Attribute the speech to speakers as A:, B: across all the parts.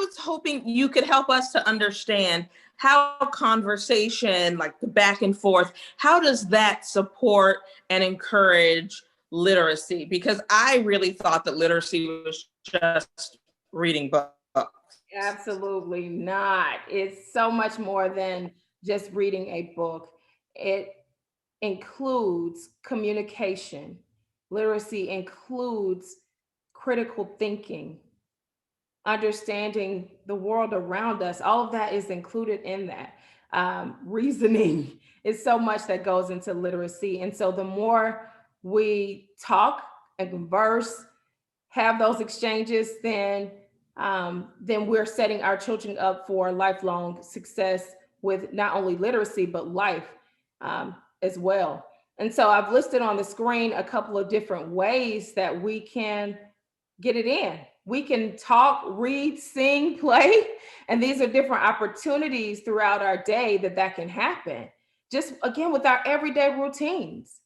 A: was hoping you could help us to understand how conversation, like the back and forth, how does that support and encourage literacy? Because I really thought that literacy was just reading books.
B: Absolutely not. It's so much more than just reading a book. It includes communication. Literacy includes critical thinking, understanding the world around us. All of that is included in that. Reasoning is so much that goes into literacy. And so the more we talk and converse, have those exchanges, then we're setting our children up for lifelong success with not only literacy, but life as well. And so I've listed on the screen a couple of different ways that we can get it in. We can talk, read, sing, play, and these are different opportunities throughout our day that can happen. Just again, with our everyday routines,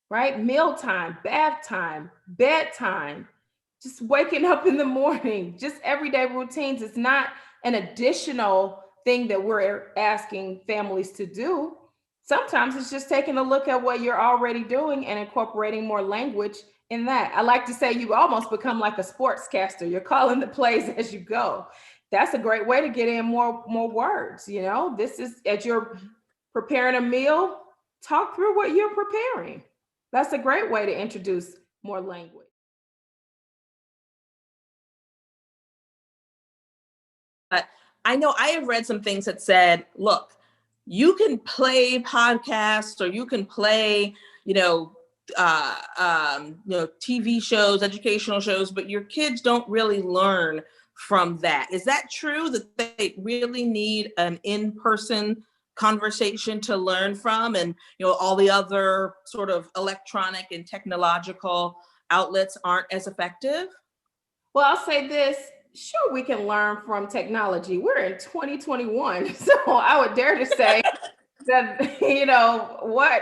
B: right? Mealtime, bath time, bedtime, just waking up in the morning, just everyday routines. It's not an additional thing that we're asking families to do. Sometimes it's just taking a look at what you're already doing and incorporating more language in that. I like to say you almost become like a sportscaster. You're calling the plays as you go. That's a great way to get in more words. You know, this is as you're preparing a meal, talk through what you're preparing. That's a great way to introduce more language.
A: But I know I have read some things that said, look, you can play podcasts or you can play, TV shows, educational shows, but your kids don't really learn from that. Is that true that they really need an in-person conversation to learn from, and all the other sort of electronic and technological outlets aren't as effective?
B: Well, I'll say this. Sure, we can learn from technology. We're in 2021. So I would dare to say that, what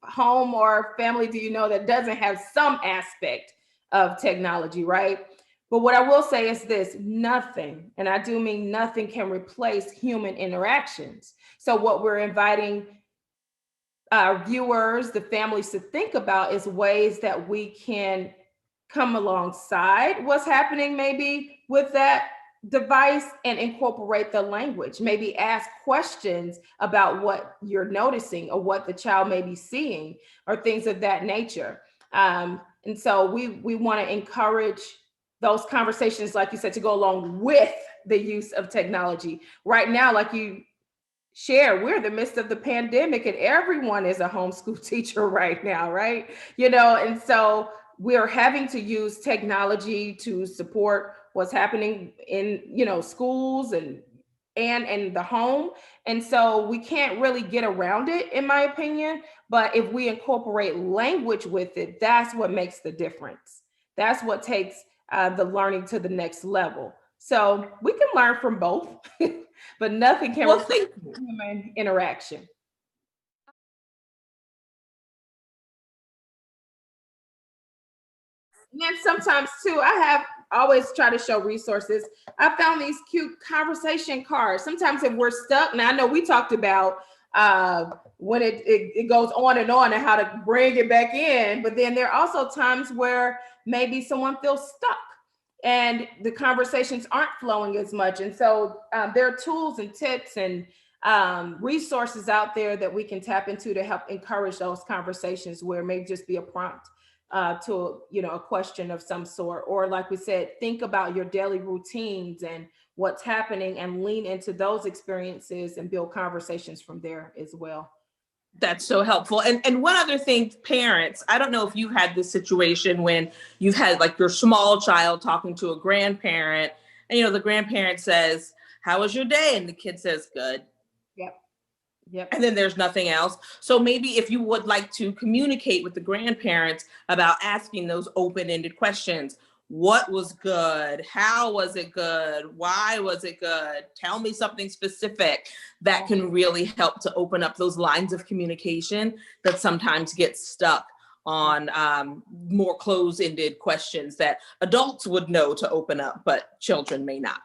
B: home or family do you know that doesn't have some aspect of technology, right? But what I will say is this: nothing, and I do mean nothing, can replace human interactions. So what we're inviting our viewers, the families, to think about is ways that we can come alongside what's happening maybe with that device and incorporate the language, maybe ask questions about what you're noticing or what the child may be seeing or things of that nature. And so we want to encourage those conversations, like you said, to go along with the use of technology. Right now, like you share, we're in the midst of the pandemic and everyone is a homeschool teacher right now, right? And so we're having to use technology to support what's happening in schools and the home. And so we can't really get around it, in my opinion. But if we incorporate language with it, that's what makes the difference. That's what takes the learning to the next level. So we can learn from both, but nothing can replace human interaction. And then sometimes too, I have always try to show resources. I found these cute conversation cards. Sometimes if we're stuck, now I know we talked about when it goes on and how to bring it back in, but then there are also times where maybe someone feels stuck and the conversations aren't flowing as much. And so there are tools and tips and resources out there that we can tap into to help encourage those conversations, where it may just be a prompt to a question of some sort, or like we said, think about your daily routines and what's happening and lean into those experiences and build conversations from there as well.
A: That's so helpful. And one other thing, parents, I don't know if you've had this situation when you've had like your small child talking to a grandparent and the grandparent says, "How was your day?" And the kid says, "Good."
B: Yep.
A: And then there's nothing else. So maybe if you would like to communicate with the grandparents about asking those open-ended questions: what was good? How was it good? Why was it good? Tell me something specific. That can really help to open up those lines of communication that sometimes get stuck on more closed-ended questions that adults would know to open up, but children may not.